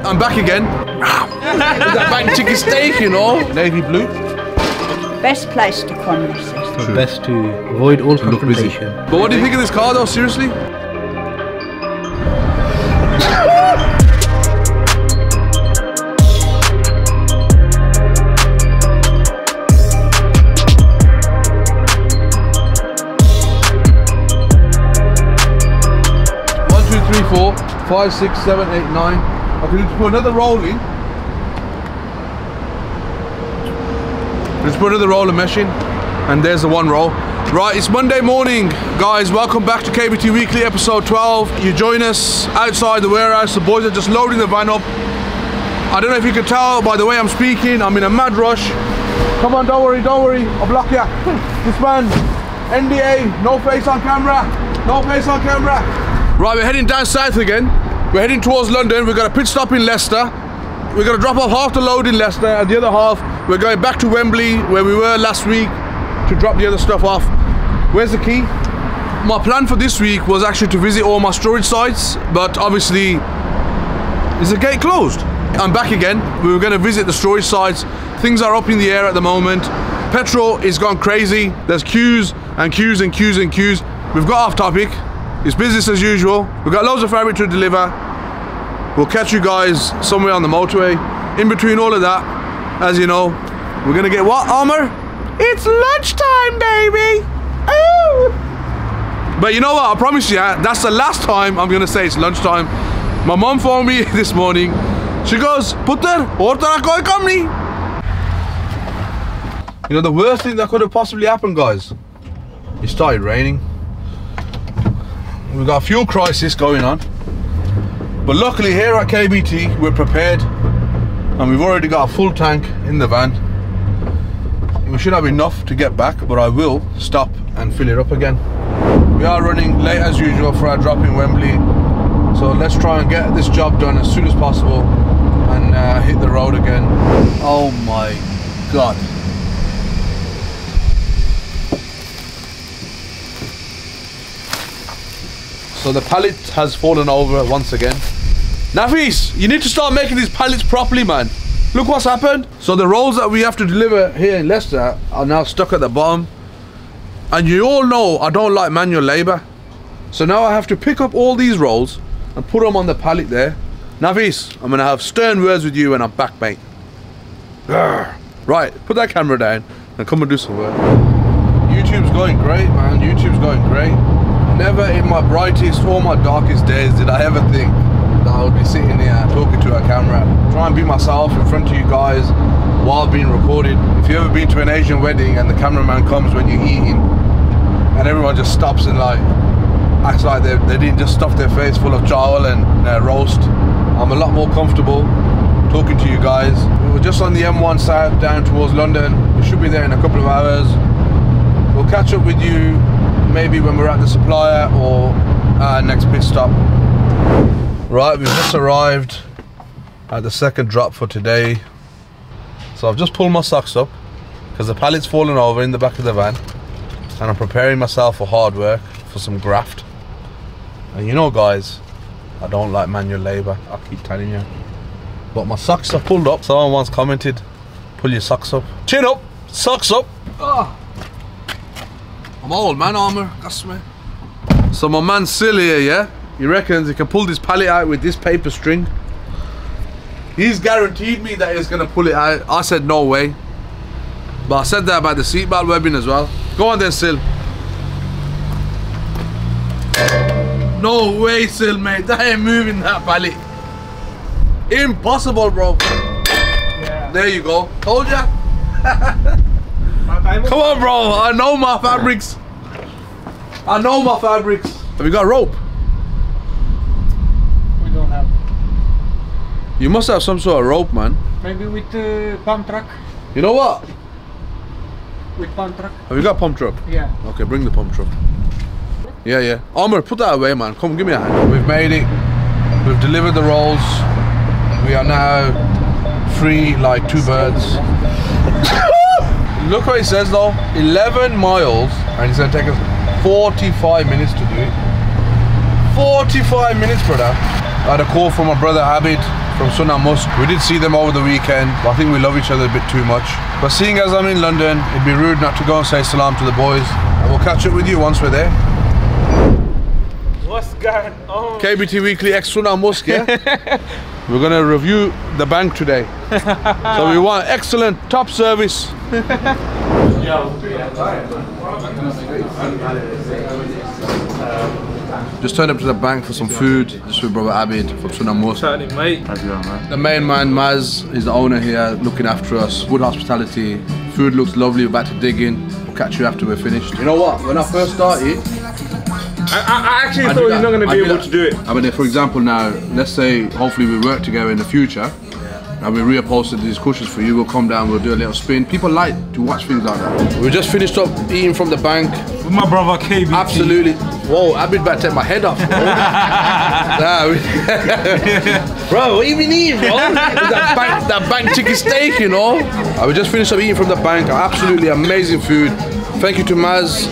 I'm back again. That bang chicken steak, you know. Navy blue. Best place to come, this is. So best to avoid all confrontation. But what do you think of this car though, seriously? One, two, three, 4, 5, 6, 7, 8, 9. Okay, let's put another roll in. Let's put another roll of meshing. And there's the one roll. Right, it's Monday morning, guys. Welcome back to KBT Weekly, episode 12. You join us outside the warehouse. The boys are just loading the van up. I don't know if you can tell by the way I'm speaking, I'm in a mad rush. Come on, don't worry, I'll block you. This man, NDA, no face on camera, no face on camera. Right, we're heading down south again. We're heading towards London. We've got a pit stop in Leicester. We're going to drop off half the load in Leicester, and the other half, we're going back to Wembley, where we were last week, to drop the other stuff off. Where's the key? My plan for this week was actually to visit all my storage sites, but obviously, is the gate closed? I'm back again. We were going to visit the storage sites. Things are up in the air at the moment. Petrol is gone crazy. There's queues and queues and queues and queues. We've got off topic. It's business as usual. We've got loads of fabric to deliver. We'll catch you guys somewhere on the motorway. In between all of that, as you know, we're gonna get what, Armour? It's lunchtime, baby! Ooh! But you know what, I promise you, that's the last time I'm gonna say it's lunchtime. My mom phoned me this morning. She goes, Putter, order koi kamni. You know, the worst thing that could have possibly happened, guys, it started raining. We've got a fuel crisis going on. But luckily here at KBT, we're prepared. And we've already got a full tank in the van. We should have enough to get back, but I will stop and fill it up again. We are running late as usual for our drop in Wembley. So let's try and get this job done as soon as possible and hit the road again. Oh my God. So the pallet has fallen over once again. Nafis, you need to start making these pallets properly, man. Look what's happened. So the rolls that we have to deliver here in Leicester are now stuck at the bottom. And you all know I don't like manual labour. So now I have to pick up all these rolls and put them on the pallet there. Nafis, I'm gonna have stern words with you when I'm back, mate. Grr. Right, put that camera down and come and do some work. YouTube's going great, man. YouTube's going great. Never in my brightest or my darkest days did I ever think that I would be sitting here talking to a camera, try and be myself in front of you guys while being recorded. If you've ever been to an Asian wedding and the cameraman comes when you're eating and everyone just stops and like acts like they didn't just stuff their face full of chawal and roast, I'm a lot more comfortable talking to you guys. We're just on the M1 south down towards London. We should be there in a couple of hours. We'll catch up with you maybe when we're at the supplier or our next pit stop. Right, we've just arrived at the second drop for today. So I've just pulled my socks up because the pallet's fallen over in the back of the van, and I'm preparing myself for hard work, for some graft. And you know, guys, I don't like manual labour, I keep telling you. But my socks are pulled up. Someone once commented, pull your socks up. Chin up, socks up. Oh. I'm old, man, Armour, that's me. So my man Sil here, yeah? He reckons he can pull this pallet out with this paper string. He's guaranteed me that he's gonna pull it out. I said no way. But I said that about the seatbelt webbing as well. Go on then, Sil. No way, Sil, mate. That ain't moving that pallet. Impossible, bro. Yeah. There you go. Told ya. Come on, bro. I know my fabrics. I know my fabrics. Have you got a rope? We don't have. You must have some sort of rope, man. Maybe with the pump truck. You know what? With pump truck. Have you got a pump truck? Yeah. Okay, bring the pump truck. Yeah, yeah. Armour, put that away, man. Come, give me a hand. We've made it. We've delivered the rolls. We are now free like two birds. Look what it says though, 11 miles, and it's gonna take us 45 minutes to do it. 45 minutes, brother. I had a call from my brother Abid from Sunnah Mosque. We did see them over the weekend, but I think we love each other a bit too much. But seeing as I'm in London, it'd be rude not to go and say salam to the boys. And we'll catch up with you once we're there. What's going on? KBT Weekly X Sunnah Mosque, yeah? We're going to review the bank today. So we want excellent, top service. Just turned up to the bank for some food, just with brother Abid from Sunnah Mosque. How's mate? How's it going, man? The main man Maz is the owner here, looking after us. Good hospitality. Food looks lovely. We're about to dig in. We'll catch you after we're finished. You know what? When I first started, I actually thought you're not going to be able to do it. I mean, for example, now let's say hopefully we work together in the future. And we reupholstered these cushions for you. We'll come down. We'll do a little spin. People like to watch things like that. We just finished up eating from the bank. With my brother KBT. Absolutely. Whoa, Abid about to take my head off, bro. Bro, what you been eating, bro? that bank chicken steak, you know? We just finished up eating from the bank. Absolutely amazing food. Thank you to Maz.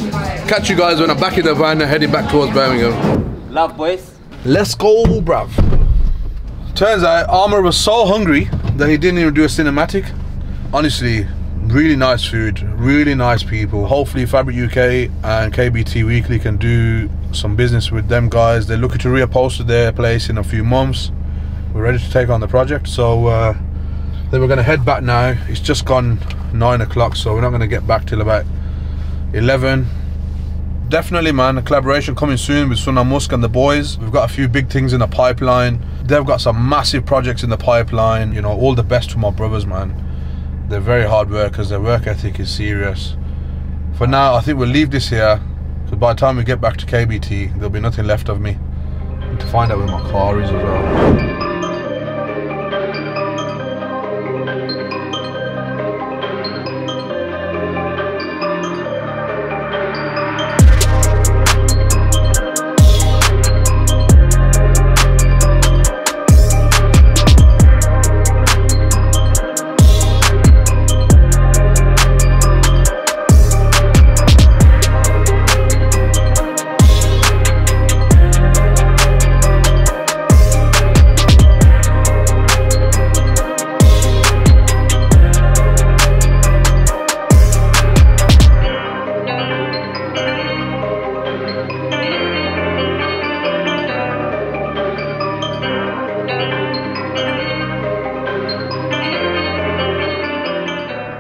Catch you guys when I'm back in the van and heading back towards Birmingham. Love, boys. Let's go, bruv. Turns out Armour was so hungry that he didn't even do a cinematic. Honestly, really nice food, really nice people. Hopefully Fabric UK and KBT Weekly can do some business with them guys. They're looking to reupholster their place in a few months. We're ready to take on the project, so then we're going to head back now. It's just gone 9 o'clock, so we're not going to get back till about 11. Definitely, man, a collaboration coming soon with Sunnah Mosque and the boys. We've got a few big things in the pipeline. They've got some massive projects in the pipeline. You know, all the best to my brothers, man. They're very hard workers. Their work ethic is serious. For now, I think we'll leave this here, because by the time we get back to KBT, there'll be nothing left of me. And to find out where my car is as well.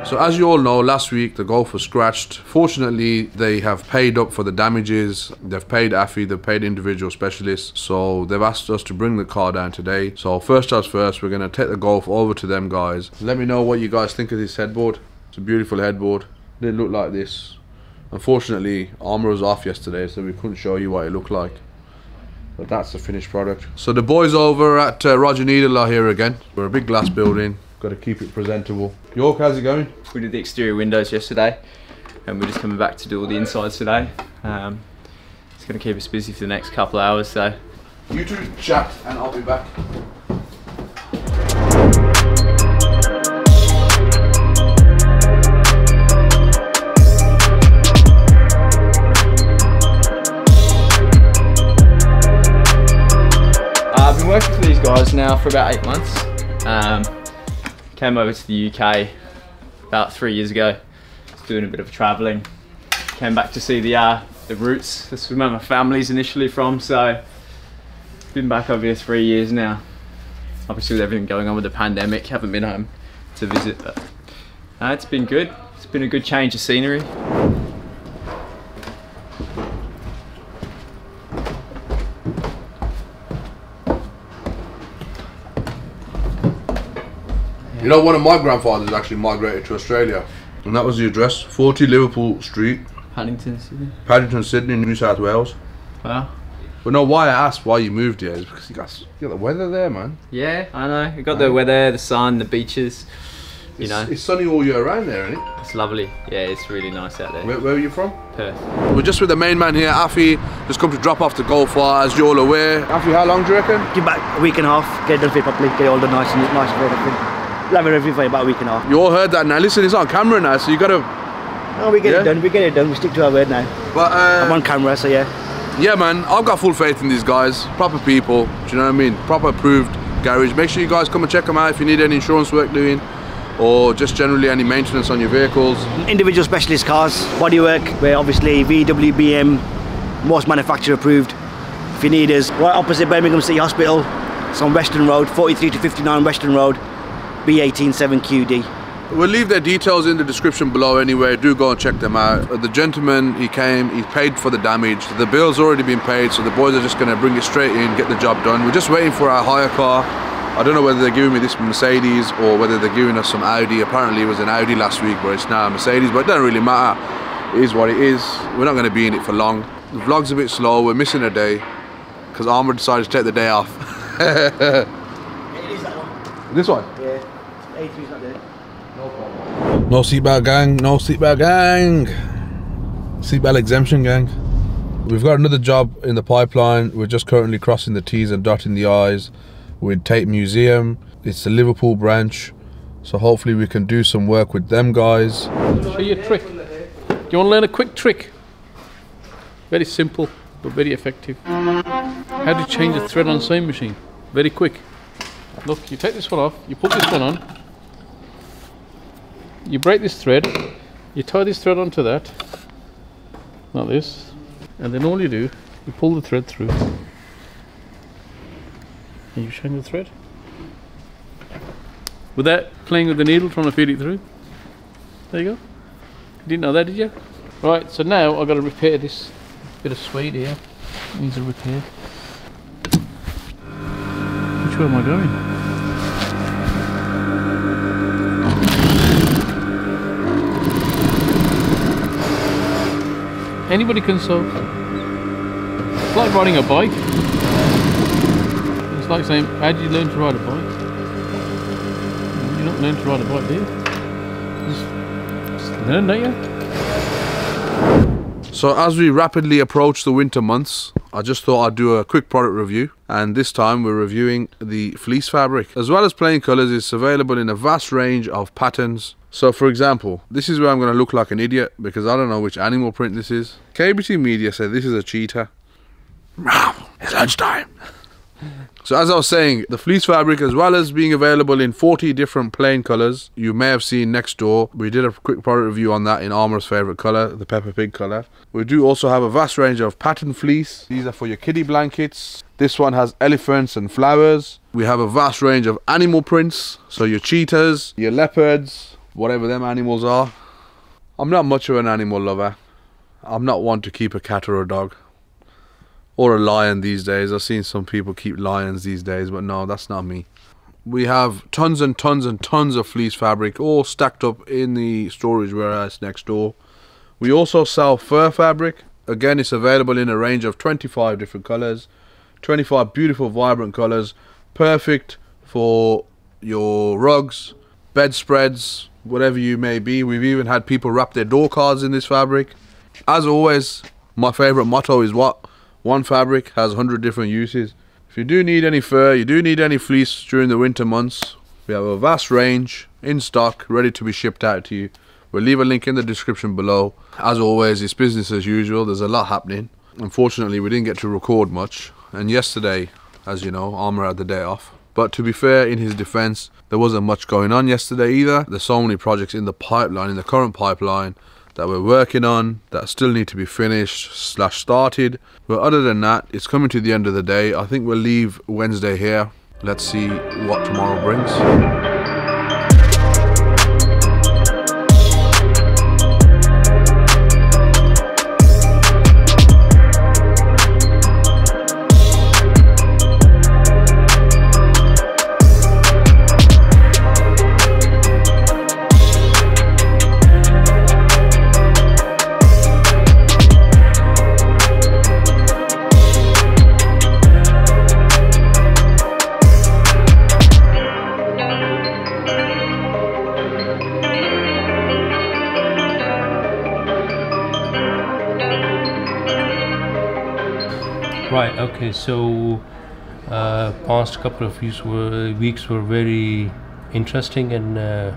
So as you all know, last week the Golf was scratched. Fortunately, they have paid up for the damages. They've paid AFI, they've paid individual specialists. So they've asked us to bring the car down today. So first as first, we're going to take the Golf over to them guys. Let me know what you guys think of this headboard. It's a beautiful headboard. It didn't look like this. Unfortunately, Armour was off yesterday, so we couldn't show you what it looked like. But that's the finished product. So the boys over at Roger Needle are here again. We're a big glass building. Got to keep it presentable. York, how's it going? We did the exterior windows yesterday, and we're just coming back to do all the insides today. It's going to keep us busy for the next couple of hours, so. You two chat and I'll be back. I've been working for these guys now for about 8 months. Came over to the UK about 3 years ago, doing a bit of travelling. Came back to see the roots. This is where my family's initially from, so been back over here 3 years now. Obviously with everything going on with the pandemic, haven't been home to visit, but it's been good. It's been a good change of scenery. You know, one of my grandfathers actually migrated to Australia, and that was the address, 40 Liverpool Street, Paddington, Sydney. Paddington, Sydney, New South Wales. Wow. But no, why I asked why you moved here is because you got the weather there, man. Yeah, I know. You got the weather, the sun, the beaches. You know, it's sunny all year round there, isn't it? it's lovely. Yeah, it's really nice out there. Where are you from? Perth. We're just with the main man here, Afi. Just come to drop off the Golf R, as you're all aware. Afi, how long do you reckon? Give back a week and a half, get it done fit properly, get it all done nice and everything. Have a review for about a week and a half. You all heard that now. Listen, it's on camera now, so you gotta. No, we get it done. We get it done. We stick to our word now. But I'm on camera, so yeah. yeah, man, I've got full faith in these guys. Proper people, do you know what I mean? Proper approved garage. Make sure you guys come and check them out if you need any insurance work doing, or just generally any maintenance on your vehicles. Individual specialist cars, bodywork, we're obviously VW, BM, most manufacturer approved. If you need us, right opposite Birmingham City Hospital, it's on Western Road, 43 to 59 Western Road, B18 7QD. We'll leave their details in the description below anyway. Do go and check them out. The gentleman, he came, he paid for the damage. The bill's already been paid, so the boys are just going to bring it straight in, get the job done. We're just waiting for our hire car. I don't know whether they're giving me this Mercedes or whether they're giving us some Audi. Apparently it was an Audi last week, but it's now a Mercedes, but it doesn't really matter. It is what it is. We're not going to be in it for long. The vlog's a bit slow. We're missing a day because Armour decided to take the day off. It is that one. This one? Yeah, A3's not there. No seatbelt gang, no seatbelt gang. Seatbelt exemption gang. We've got another job in the pipeline. We're just currently crossing the T's and dotting the I's with Tate Museum. It's the Liverpool branch, so hopefully we can do some work with them guys. Show you a trick. Do you want to learn a quick trick? Very simple but very effective. How to change a thread on sewing machine. Very quick. Look, you take this one off, you put this one on, you break this thread, you tie this thread onto that, like this, and then all you do, you pull the thread through, and you change the thread. Without playing with the needle, trying to feed it through. There you go. You didn't know that, did you? Right, so now I've got to repair this bit of suede here. Needs a repair. Which way am I going? Anybody can sew. It's like riding a bike. It's like saying, how did you learn to ride a bike? You don't learn to ride a bike, do you? Just learn, don't you? So as we rapidly approach the winter months, I just thought I'd do a quick product review, and this time we're reviewing the fleece fabric. As well as plain colours, it's available in a vast range of patterns. So for example, this is where I'm going to look like an idiot because I don't know which animal print this is. KBC Media said this is a cheetah. It's lunchtime. So as I was saying, the fleece fabric, as well as being available in 40 different plain colours, you may have seen next door. We did a quick product review on that in Armour's favourite colour, the Peppa Pig colour. We do also have a vast range of pattern fleece. These are for your kiddie blankets. This one has elephants and flowers. We have a vast range of animal prints, so your cheetahs, your leopards, whatever them animals are. I'm not much of an animal lover. I'm not one to keep a cat or a dog. Or a lion these days. I've seen some people keep lions these days, but no, that's not me. We have tons and tons and tons of fleece fabric all stacked up in the storage warehouse next door. We also sell fur fabric. Again, it's available in a range of 25 different colours. 25 beautiful vibrant colours. Perfect for your rugs, bedspreads, whatever you may be. We've even had people wrap their door cards in this fabric. As always, my favourite motto is what? One fabric has 100 different uses. If you do need any fur, you do need any fleece during the winter months, we have a vast range in stock, ready to be shipped out to you. We'll leave a link in the description below. As always, it's business as usual. There's a lot happening. Unfortunately, we didn't get to record much. And yesterday, as you know, Armour had the day off. But to be fair, in his defense, there wasn't much going on yesterday either. There's so many projects in the pipeline, in the current pipeline, that we're working on, that still need to be finished / started. But other than that, it's coming to the end of the day. I think we'll leave Wednesday here. Let's see what tomorrow brings. Right, okay, so past couple of weeks were very interesting and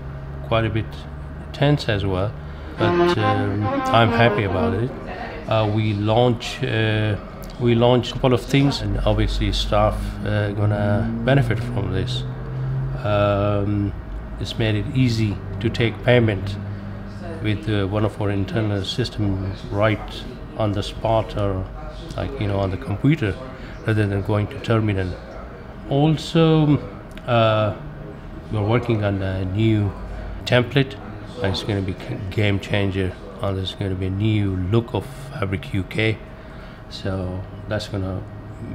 quite a bit tense as well, but I'm happy about it. We launched We launched a couple of things, and obviously staff gonna benefit from this. It's made it easy to take payment with one of our internal systems right on the spot, or like on the computer, rather than going to terminal. Also, we're working on a new template, and it's going to be game changer. And there's going to be a new look of Fabric UK, so that's going to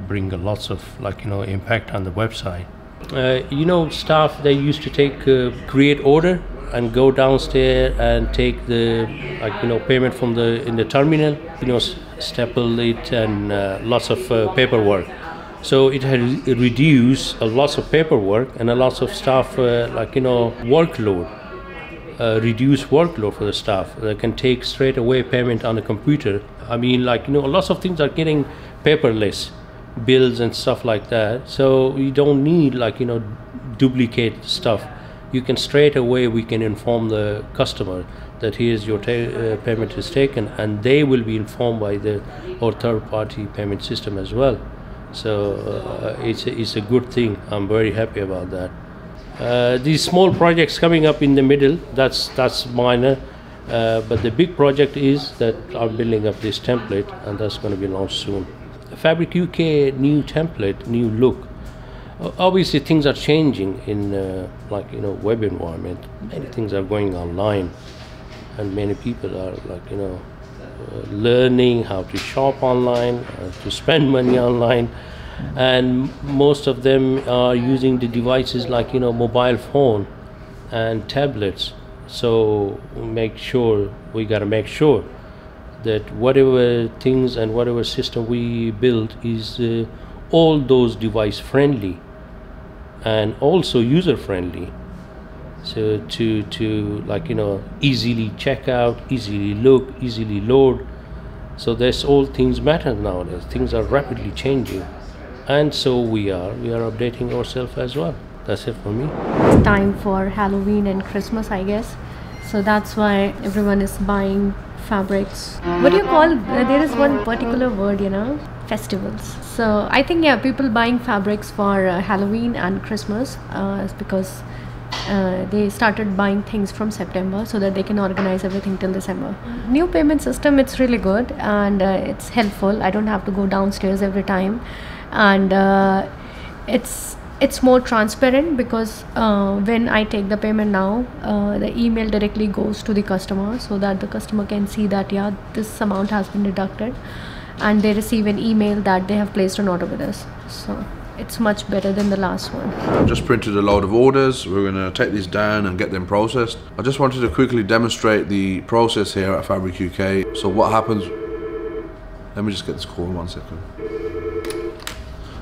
bring lots of impact on the website. Staff, they used to take create order and go downstairs and take the payment from in the terminal, staple it, and lots of paperwork. So it had reduced a lots of paperwork and a lots of staff workload. Reduce workload for the staff. They can take straight away payment on the computer. I mean, lots of things are getting paperless, bills and stuff like that. So you don't need duplicate stuff. You can straight away, we can inform the customer that here's your payment is taken, and they will be informed by our third-party payment system as well. So it's a good thing. I'm very happy about that. These small projects coming up in the middle, that's minor, but the big project is that I'm building up this template, and that's going to be launched soon. Fabric UK new template, new look. Obviously things are changing in web environment. Many things are going online, and many people are learning how to shop online, to spend money online. And most of them are using the devices mobile phone and tablets. So we gotta make sure that whatever things and whatever system we build is all those device friendly and also user friendly. So to easily check out, easily look, easily load. So that's all things matter nowadays. Things are rapidly changing. And so we are updating ourselves as well. That's it for me. It's time for Halloween and Christmas, I guess. So that's why everyone is buying fabrics. What do you call, there is one particular word, festivals. So I think, people buying fabrics for Halloween and Christmas because they started buying things from September so that they can organize everything till December. New payment system, it's really good and it's helpful. I don't have to go downstairs every time. And it's more transparent because when I take the payment now, the email directly goes to the customer so that the customer can see that this amount has been deducted, and they receive an email that they have placed an order with us. So it's much better than the last one. I've just printed a load of orders. We're going to take these down and get them processed. I just wanted to quickly demonstrate the process here at Fabric UK. So what happens, let me just get this call in 1 second.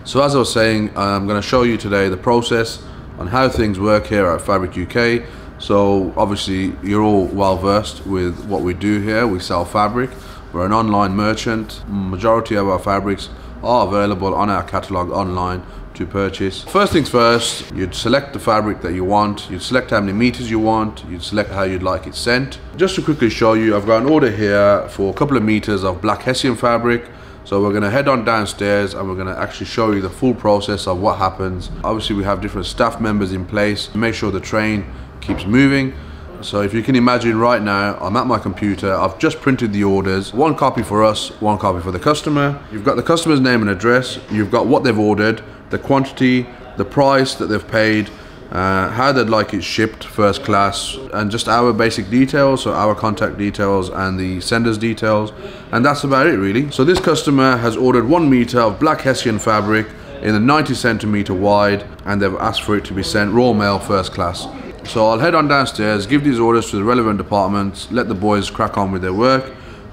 So as I was saying, I'm going to show you today the process on how things work here at Fabric UK. So obviously you're all well versed with what we do here. We sell fabric. We're an online merchant. Majority of our fabrics are available on our catalogue online to purchase. First things first, you'd select the fabric that you want, you'd select how many meters you want, you'd select how you'd like it sent. Just to quickly show you, I've got an order here for a couple of meters of black Hessian fabric. So we're going to head on downstairs and we're going to actually show you the full process of what happens. Obviously we have different staff members in place to make sure the train keeps moving. So if you can imagine right now, I'm at my computer, I've just printed the orders, one copy for us, one copy for the customer. You've got the customer's name and address, you've got what they've ordered, the quantity, the price that they've paid, how they'd like it shipped, first class, and just our basic details, so our contact details and the sender's details, and that's about it really. So this customer has ordered 1 meter of black Hessian fabric in the 90 centimeter wide, and they've asked for it to be sent raw mail first class. So I'll head on downstairs, give these orders to the relevant departments, let the boys crack on with their work,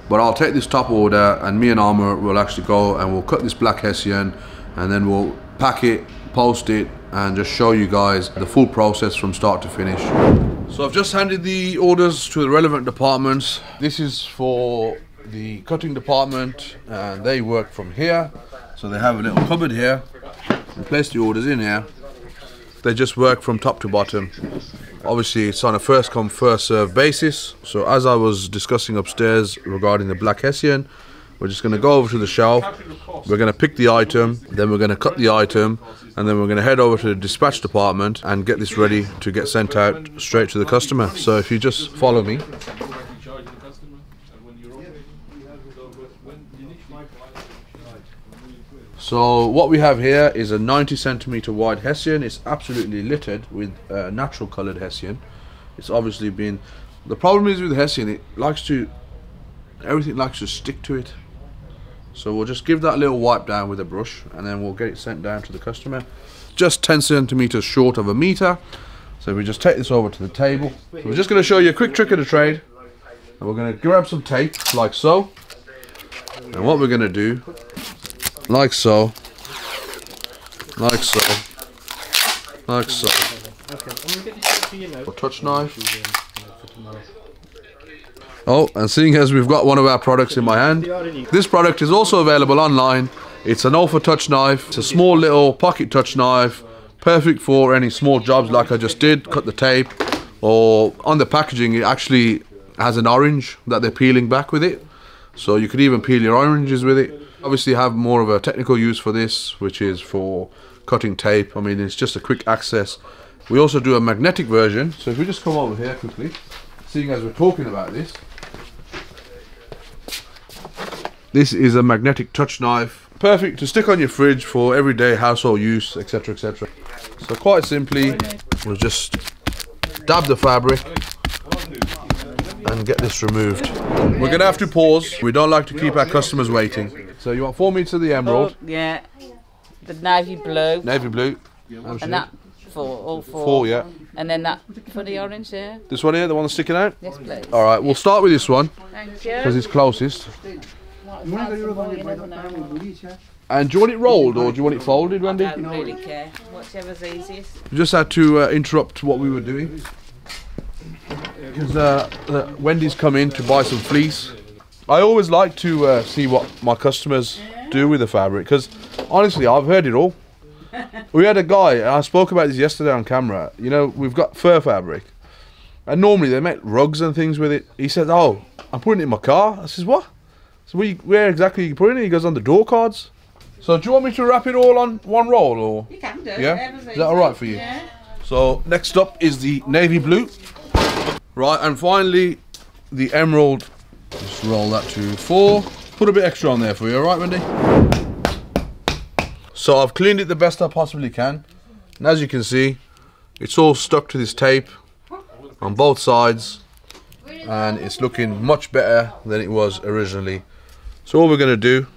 but I'll take this top order and me and Amr will actually go and we'll cut this black Hessian and then we'll pack it, post it, and just show you guys the full process from start to finish. So I've just handed the orders to the relevant departments. This is for the cutting department and they work from here. So they have a little cupboard here. We place the orders in here. They just work from top to bottom. Obviously it's on a first come first serve basis. So as I was discussing upstairs regarding the black Hessian, We're just going to go over to the shelf. We're going to pick the item, then we're going to cut the item, and then we're going to head over to the dispatch department and get this ready to get sent out straight to the customer. So if you just follow me. So what we have here is a 90 centimeter wide Hessian. It's absolutely littered with natural colored Hessian. It's obviously been, the problem is with Hessian, everything likes to stick to it. So we'll just give that a little wipe down with a brush, and then we'll get it sent down to the customer. Just 10 centimeters short of a meter. So we just take this over to the table. So we're just going to show you a quick trick of the trade. And we're going to grab some tape like so. And what we're going to do, like so, like so, like so. A touch knife. Oh, and seeing as we've got one of our products in my hand, this product is also available online. It's an Alpha touch knife. It's a small little pocket touch knife, perfect for any small jobs like I just did, cut the tape, or on the packaging it actually has an orange that they're peeling back with it. So you could even peel your oranges with it. Obviously have more of a technical use for this, which is for cutting tape. I mean, it's just a quick access. We also do a magnetic version. So if we just come over here quickly, seeing as we're talking about this, this is a magnetic touch knife, perfect to stick on your fridge for everyday household use, etc, etc. So quite simply, we'll just dab the fabric and get this removed. We're going to have to pause. We don't like to keep our customers waiting. So you want 4 meters of the emerald? Yeah. The navy blue. Navy blue. And that all four. 4, yeah. And then that for the orange there. This one here, the one that's sticking out? Yes, please. Alright, we'll start with this one. Thank you. Because it's closest. You never know. And do you want it rolled or do you want it folded, Wendy? I don't really care. Whichever's easiest. We just had to interrupt what we were doing. Because Wendy's come in to buy some fleece. I always like to see what my customers do with the fabric, because honestly I've heard it all. We had a guy, and I spoke about this yesterday on camera, you know, we've got fur fabric and normally they make rugs and things with it. He said, oh, I'm putting it in my car. I says, what? So where exactly are you putting it? He goes, on the door cards. So do you want me to wrap it all on one roll, or? You can do. Yeah? Is that alright for you? Yeah. So next up is the navy blue. Right, and finally the emerald. Just roll that to 4. Put a bit extra on there for you, alright, Wendy? So I've cleaned it the best I possibly can. And as you can see, it's all stuck to this tape on both sides. And it's looking much better than it was originally. So all we're going to do,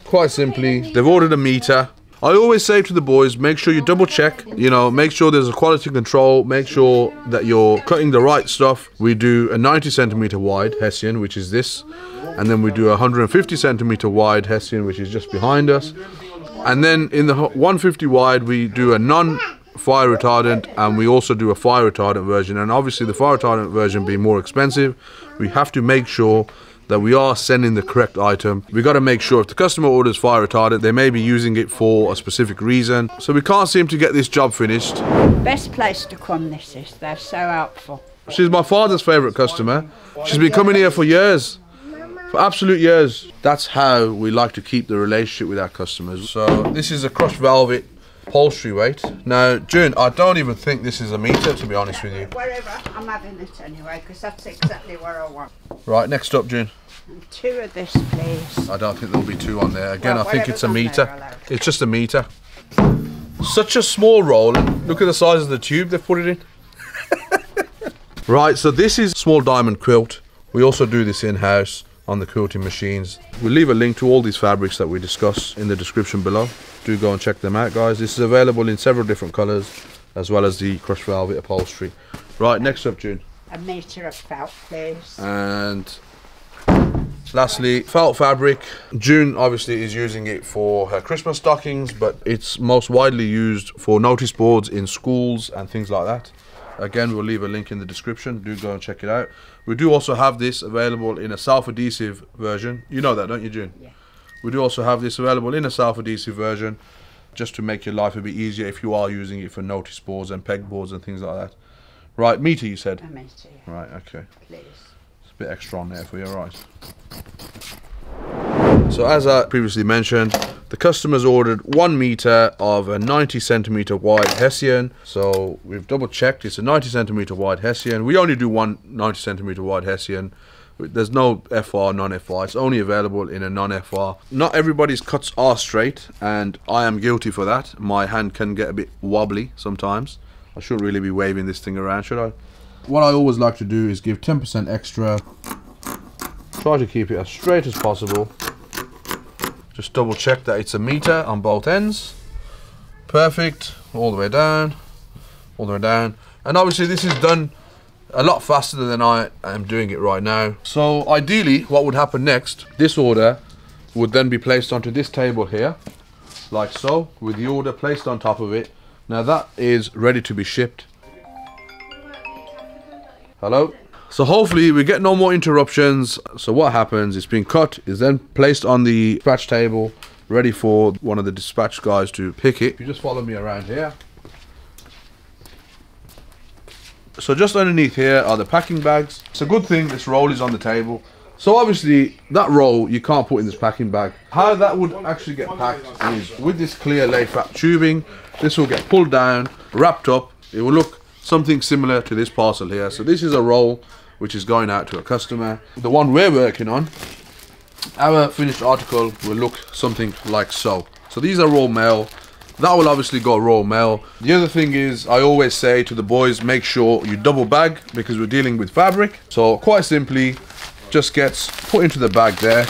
quite simply, they've ordered a meter. I always say to the boys, make sure you double check, you know, make sure there's a quality control, make sure that you're cutting the right stuff. We do a 90 centimeter wide Hessian, which is this, and then we do a 150 centimeter wide Hessian, which is just behind us. And then in the 150 wide, we do a non-fire retardant, and we also do a fire retardant version. And obviously the fire retardant version being more expensive, we have to make sure that we are sending the correct item. We got to make sure if the customer orders fire retardant, they may be using it for a specific reason. So we can't seem to get this job finished. Best place to come, this is. They're so helpful. She's my father's favourite customer. She's been coming here for years. For absolute years. That's how we like to keep the relationship with our customers. So this is a crushed velvet upholstery weight. Now, June, I don't even think this is a meter, to be honest with you. Wherever, I'm having it anyway, because that's exactly what I want. Right, next up, June. And 2 of this, please. I don't think there'll be 2 on there. Again, Well, I think it's a whatever's on meter. there, It's just a meter. Such a small roll. Look at the size of the tube they've put it in. Right, so this is small diamond quilt. We also do this in-house on the quilting machines. We'll leave a link to all these fabrics that we discuss in the description below. Do go and check them out, guys. This is available in several different colours, as well as the crushed velvet upholstery. Right, next up, June. A metre of felt, please. And lastly, felt fabric. June obviously is using it for her Christmas stockings, but it's most widely used for notice boards in schools and things like that. Again, we'll leave a link in the description. Do go and check it out. We do also have this available in a self-adhesive version. You know that, don't you, June? Yeah. We do also have this available in a self-adhesive version, just to make your life a bit easier if you are using it for notice boards and pegboards and things like that. Right, meter, you said? A metre, yeah. Right, okay. Please. It's a bit extra on there for you, alright. So as I previously mentioned, the customers ordered 1 meter of a 90 centimeter wide Hessian. So we've double checked, it's a 90 centimeter wide Hessian. We only do one 90 centimeter wide Hessian. There's no FR, non-FR. It's only available in a non-FR. Not everybody's cuts are straight, and I am guilty for that. My hand can get a bit wobbly sometimes. I shouldn't really be waving this thing around, should I? What I always like to do is give 10% extra. Try to keep it as straight as possible. Just double check that it's a meter on both ends. Perfect. All the way down. All the way down. And obviously this is done a lot faster than I am doing it right now. So ideally what would happen next, this order would then be placed onto this table here, like so, with the order placed on top of it. Now that is ready to be shipped. Hello? So hopefully we get no more interruptions. So what happens, it's being cut, is then placed on the dispatch table, ready for one of the dispatch guys to pick it. You just follow me around here. So just underneath here are the packing bags. It's a good thing this roll is on the table. So obviously that roll you can't put in this packing bag. How that would actually get packed is with this clear lace wrap tubing. This will get pulled down, wrapped up. It will look something similar to this parcel here. So this is a roll which is going out to a customer. The one we're working on, our finished article will look something like so. So these are raw mail. That will obviously go raw mail. The other thing is, I always say to the boys, make sure you double bag because we're dealing with fabric. So quite simply, just gets put into the bag there,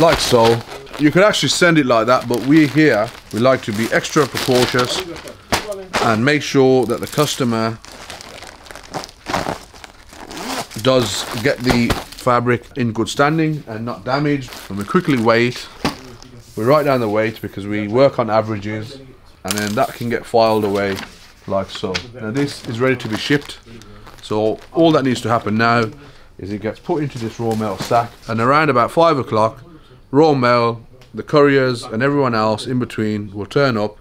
like so. You could actually send it like that, but we here, we like to be extra precautious and make sure that the customer does get the fabric in good standing and not damaged. And we quickly weigh it. We write down the weight because we work on averages, and then that can get filed away like so. Now this is ready to be shipped. So all that needs to happen now is it gets put into this raw mail sack, and around about 5 o'clock, raw mail, the couriers and everyone else in between will turn up,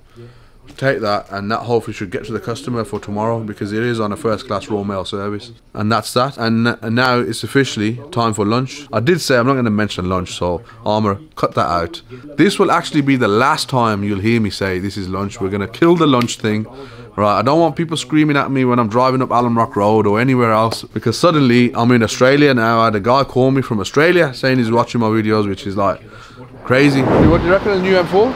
take that, and that hopefully should get to the customer for tomorrow because it is on a first class raw mail service. And that's that. And now it's officially time for lunch. I did say I'm not going to mention lunch, so Armour, cut that out. This will actually be the last time you'll hear me say this is lunch. We're going to kill the lunch thing. Right, I don't want people screaming at me when I'm driving up Alum Rock Road or anywhere else, because suddenly I'm in Australia now. I had a guy call me from Australia saying he's watching my videos, which is like crazy. What do you reckon of the new M4?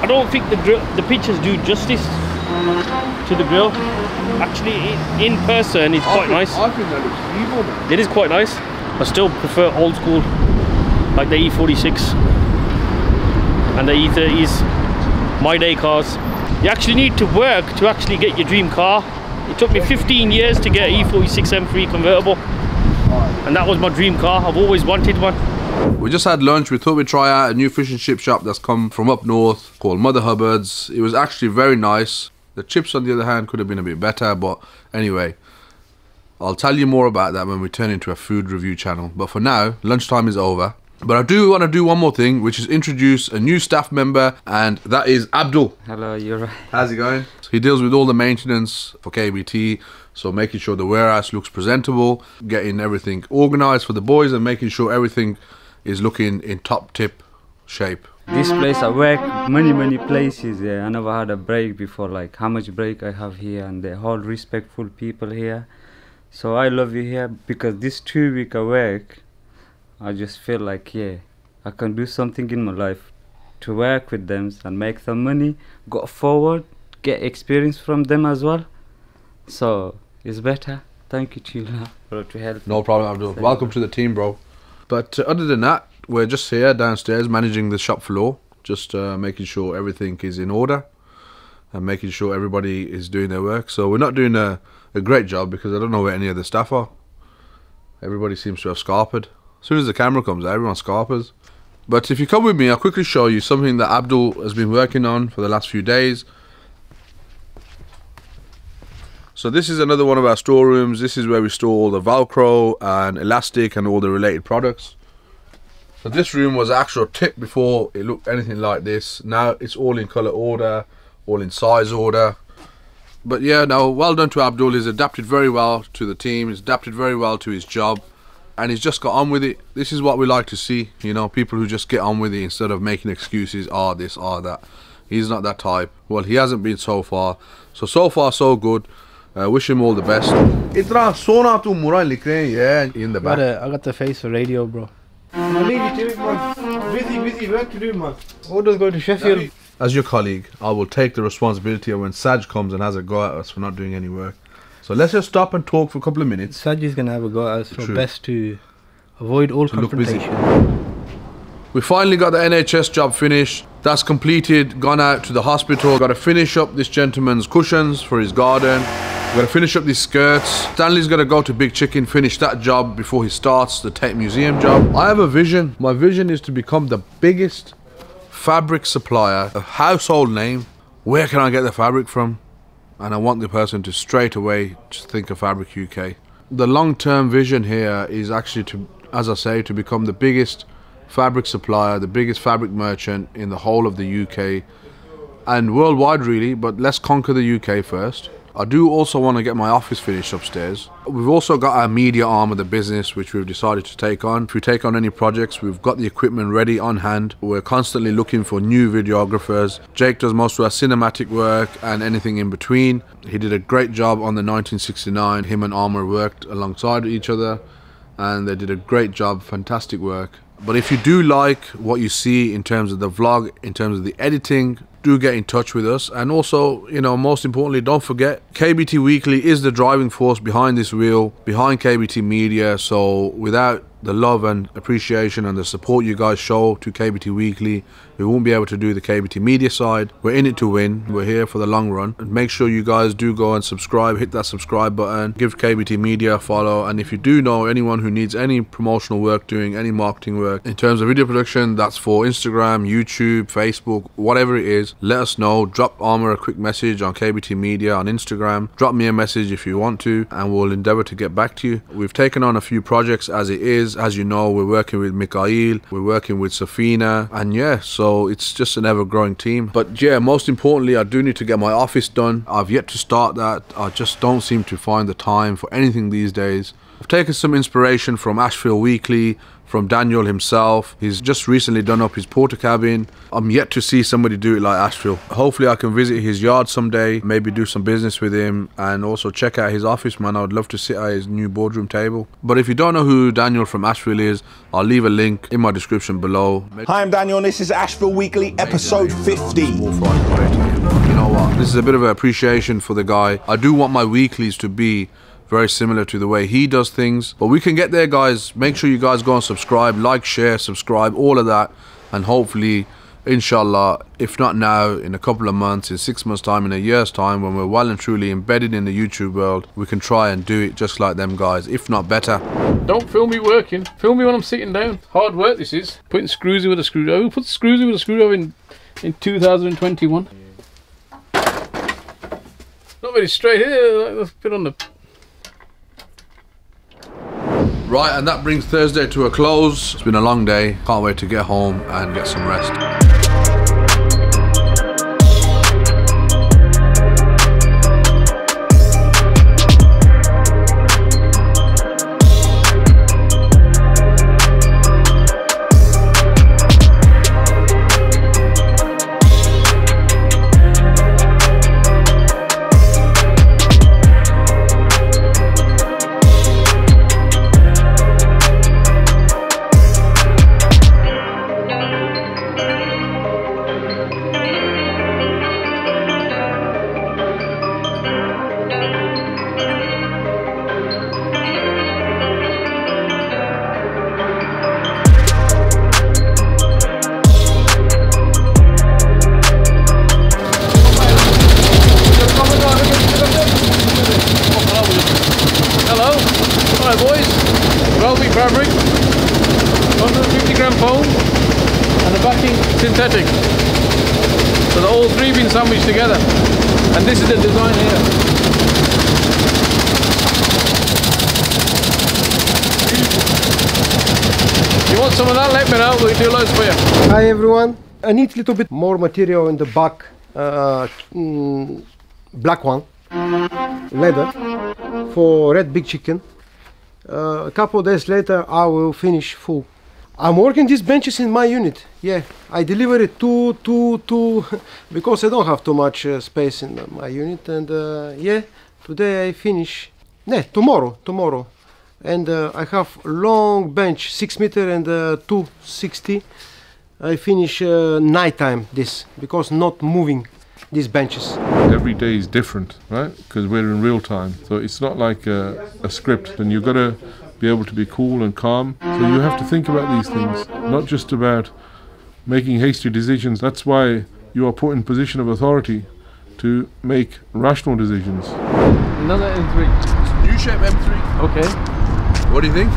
I don't think the pictures do justice to the grill. Actually, in person, it's quite nice. I think that looks evil, man. It is quite nice. I still prefer old school, like the E46 and the E30s, my day cars. You actually need to work to actually get your dream car. It took me 15 years to get an E46 M3 convertible, and that was my dream car. I've always wanted one. We just had lunch. We thought we'd try out a new fish and chip shop that's come from up north called Mother Hubbard's. It was actually very nice. The chips on the other hand could have been a bit better, but anyway, I'll tell you more about that when we turn into a food review channel. But for now, lunchtime is over. But I do want to do one more thing, which is introduce a new staff member, and that is Abdul. Hello, you're right. How's it going? He deals with all the maintenance for KBT, so making sure the warehouse looks presentable, getting everything organized for the boys, and making sure everything is looking in top tip shape. This place I work many places. I never had a break before, like how much break I have here, and they're all respectful people here. So I love you here because this 2 week I work, I just feel like, yeah, I can do something in my life to work with them and make some money, go forward, get experience from them as well. So it's better. Thank you, Chila, to help. No problem, Abdul. Welcome to the team, bro. But other than that, we're just here downstairs managing the shop floor, just making sure everything is in order and making sure everybody is doing their work. So we're not doing a great job because I don't know where any of the staff are. Everybody seems to have scarpered. As soon as the camera comes out, everyone scarpers. But if you come with me, I'll quickly show you something that Abdul has been working on for the last few days. So this is another one of our storerooms. This is where we store all the Velcro and elastic and all the related products. So this room was actual tip before it looked anything like this. Now it's all in color order, all in size order. But yeah, no, well done to Abdul. He's adapted very well to the team. He's adapted very well to his job. and he's just got on with it. This is what we like to see, you know, people who just get on with it instead of making excuses, this, that. He's not that type. Well, he hasn't been so far. So far so good. Wish him all the best. Itra sona tu mura likh rahe hain, yeah, in the back. I got the face for radio, bro. I'll leave you to it, man. Busy work to do, man. Orders go to Sheffield. As your colleague, I will take the responsibility of when Saj comes and has a go at us for not doing any work. So let's just stop and talk for a couple of minutes. Saj is gonna have a go at us, so best to avoid all confrontation. We finally got the NHS job finished. That's completed, gone out to the hospital. Got to finish up this gentleman's cushions for his garden. We've got to finish up these skirts. Stanley's got to go to Big Chicken, finish that job before he starts the Tate Museum job. I have a vision. My vision is to become the biggest fabric supplier, a household name. Where can I get the fabric from? And I want the person to straight away just think of Fabric UK. The long-term vision here is actually to, as I say, to become the biggest fabric supplier, the biggest fabric merchant in the whole of the UK and worldwide really, but let's conquer the UK first. I do also want to get my office finished upstairs. We've also got our media arm of the business which we've decided to take on. If we take on any projects, we've got the equipment ready on hand. We're constantly looking for new videographers. Jake does most of our cinematic work and anything in between. He did a great job on the 1969. Him and Armour worked alongside each other and they did a great job, fantastic work. But if you do like what you see in terms of the vlog, in terms of the editing, do get in touch with us. And also, you know, most importantly, don't forget, KBT Weekly is the driving force behind this wheel, behind KBT Media. So without the love and appreciation and the support you guys show to KBT Weekly, we won't be able to do the KBT Media side. We're in it to win. We're here for the long run. And make sure you guys do go and subscribe, hit that subscribe button, give KBT Media a follow. And if you do know anyone who needs any promotional work doing, any marketing work in terms of video production, that's for Instagram, YouTube, Facebook, whatever it is, let us know. Drop Armour a quick message on KBT Media on Instagram. Drop me a message if you want to, and we'll endeavor to get back to you. We've taken on a few projects as it is. As you know, we're working with Mikhail, we're working with Safina, and yeah, so it's just an ever-growing team. But yeah, most importantly, I do need to get my office done. I've yet to start that. I just don't seem to find the time for anything these days. I've taken some inspiration from Ashfield Weekly, from Daniel himself. He's just recently done up his porter cabin. I'm yet to see somebody do it like Ashfield. Hopefully I can visit his yard someday, maybe do some business with him, and also check out his office, man. I would love to sit at his new boardroom table. But if you don't know who Daniel from Ashfield is, I'll leave a link in my description below. Hi, I'm Daniel and this is Ashfield Weekly, episode 50. You know what? This is a bit of an appreciation for the guy. I do want my weeklies to be very similar to the way he does things, but we can get there, guys. Make sure you guys go and subscribe, like, share, subscribe, all of that, and hopefully, inshallah, if not now, in a couple of months, in 6 months time, in a year's time, when we're well and truly embedded in the YouTube world, we can try and do it just like them guys, if not better. Don't film me working, film me when I'm sitting down. Hard work this is. Putting screws in with a screwdriver. Who put screws in with a screwdriver in 2021? Not very straight here, let's put on the... Right, and that brings Thursday to a close. It's been a long day. Can't wait to get home and get some rest. Fabric, 150 gram foam, and the backing synthetic. So the all three being sandwiched together. And this is the design here. You want some of that? Let me know, we'll do loads for you. Hi everyone. I need a little bit more material in the back. Black one, leather, for red big chicken. A couple of days later, I will finish full. I'm working these benches in my unit. Yeah, I deliver it two because I don't have too much space in my unit. And yeah, today I finish. No, tomorrow. And I have long bench, 6 meter and 260. I finish nighttime this because not moving these benches. Every day is different, right? Because we're in real time. So it's not like a script, and you've got to be able to be cool and calm. So you have to think about these things, not just about making hasty decisions. That's why you are put in position of authority to make rational decisions. Another M3. New shape M3. Okay. What do you think?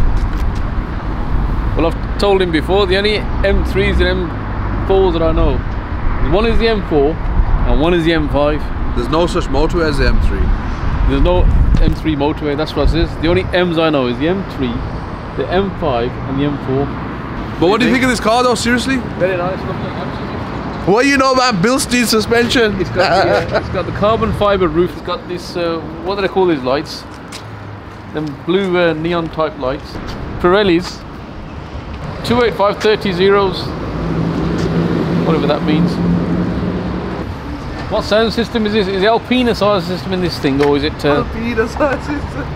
Well, I've told him before, the only M3s and M4s that I know, one is the M4 and one is the M5. There's no such motorway as the M3. There's no M3 motorway, that's what it is. The only M's I know is the M3, the M5 and the M4. But what do you think of this car though, seriously? Very nice, absolutely. What do you know about Bilstein suspension? It's got the carbon fibre roof, it's got this, what do they call these lights? Them blue neon type lights. Pirellis, 285 30s, whatever that means. What sound system is this? Is it Alpina sound system in this thing, or is it Alpina sound system?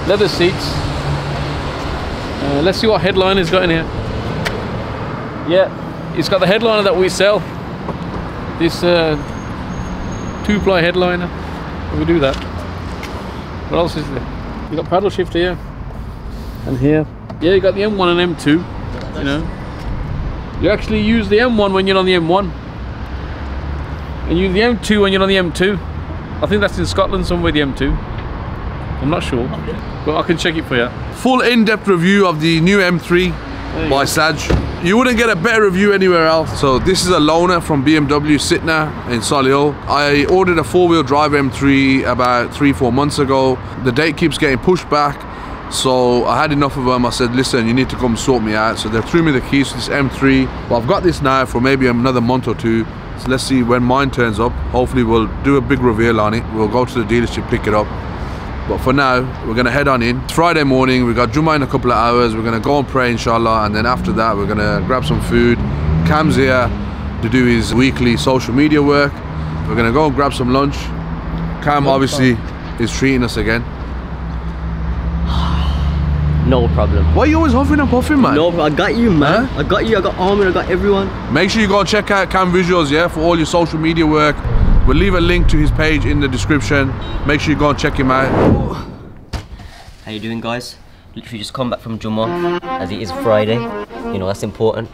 leather seats? Let's see what headliner it's got in here. Yeah, it's got the headliner that we sell. This 2-ply headliner. We do that. What else is there? You got paddle shifter here and here. Yeah, you got the M1 and M2. You know, you actually use the M1 when you're on the M1, and use the M2 when you're on the M2. I think that's in Scotland somewhere, the M2. I'm not sure, but I can check it for you. Full in-depth review of the new M3 by Saj. You wouldn't get a better review anywhere else. So this is a loaner from BMW Sitna in Solihull. I ordered a 4-wheel drive M3 about 3-4 months ago. The date keeps getting pushed back, so I had enough of them. I said, listen, you need to come sort me out. So they threw me the keys to this M3. But I've got this now for maybe another month or two. So let's see when mine turns up. Hopefully we'll do a big reveal on it. We'll go to the dealership, pick it up. But for now, we're going to head on in. It's Friday morning, we've got Jummah in a couple of hours. We're going to go and pray, inshallah, and then after that, we're going to grab some food. Cam's here to do his weekly social media work. We're going to go and grab some lunch. Cam obviously is treating us again. No problem. Why are you always huffing and puffing, man? No, I got you, man. Huh? I got you, I got Armin, I got everyone. Make sure you go and check out Cam Visuals, yeah, for all your social media work. We'll leave a link to his page in the description. Make sure you go and check him out. How you doing, guys? Literally just come back from Jummah, as it is Friday. You know, that's important.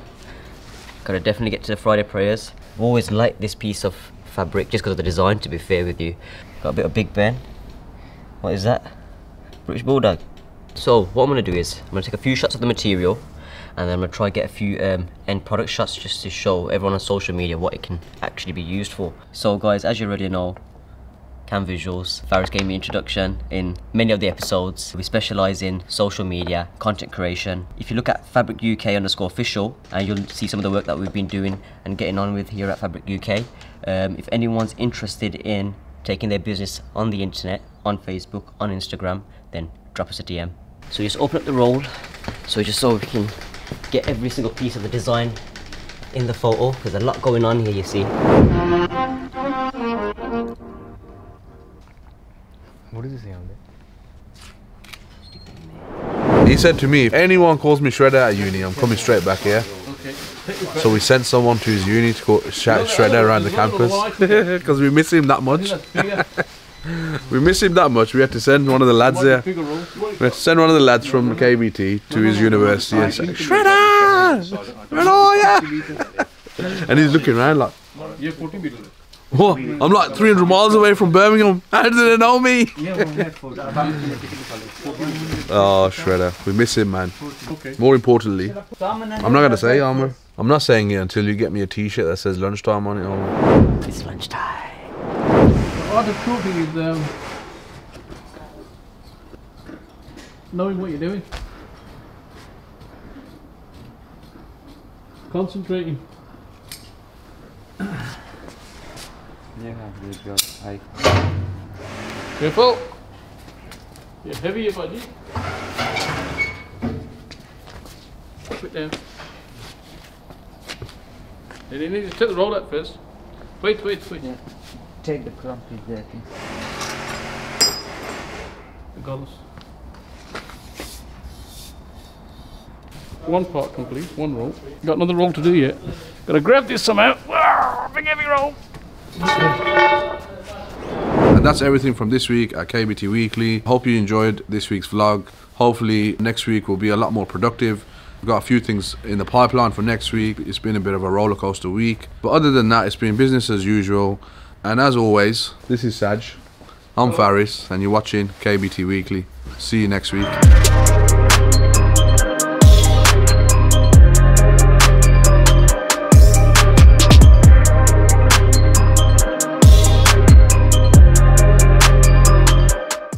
Gotta definitely get to the Friday prayers. I've always liked this piece of fabric just because of the design, to be fair with you. Got a bit of Big Ben. What is that? British Bulldog. So what I'm gonna do is, I'm gonna take a few shots of the material, and then I'm gonna try and get a few end product shots just to show everyone on social media what it can actually be used for. So guys, as you already know, Cam Visuals, Faris gave me introduction in many of the episodes. We specialise in social media, content creation. If you look at Fabric UK_official, you'll see some of the work that we've been doing and getting on with here at Fabric UK. If anyone's interested in taking their business on the internet, on Facebook, on Instagram, then drop us a DM. So just open up the roll, so we can get every single piece of the design in the photo. There's a lot going on here, you see. What does it say on there? He said to me, if anyone calls me Shredder at uni, I'm coming straight back here. Okay. So we sent someone to his uni to shout Shredder around the campus because we miss him that much. We miss him that much. We had to send one of the lads there. We had to send one of the lads from KBT to his university and say, Shredder! Where are you? And he's looking around like, what? I'm like 300 miles away from Birmingham. How did they know me? Oh, Shredder. We miss him, man. More importantly, I'm not going to say, Armour. I'm not saying it until you get me a t-shirt that says lunchtime on it. Armour. It's lunchtime. What the cool thing is knowing what you're doing. Concentrating. Yeah, we got high. Careful. Yeah, heavy your body. Put it down. And you need to take the roll out first. Wait. Yeah. Take the crump is there. Regardless. One part complete, one roll. Got another roll to do yet. Gotta grab this somehow. Big heavy roll. And that's everything from this week at KBT Weekly. Hope you enjoyed this week's vlog. Hopefully next week will be a lot more productive. We've got a few things in the pipeline for next week. It's been a bit of a roller coaster week. But other than that, it's been business as usual. And as always, this is Saj. I'm Faris and you're watching KBT Weekly. See you next week.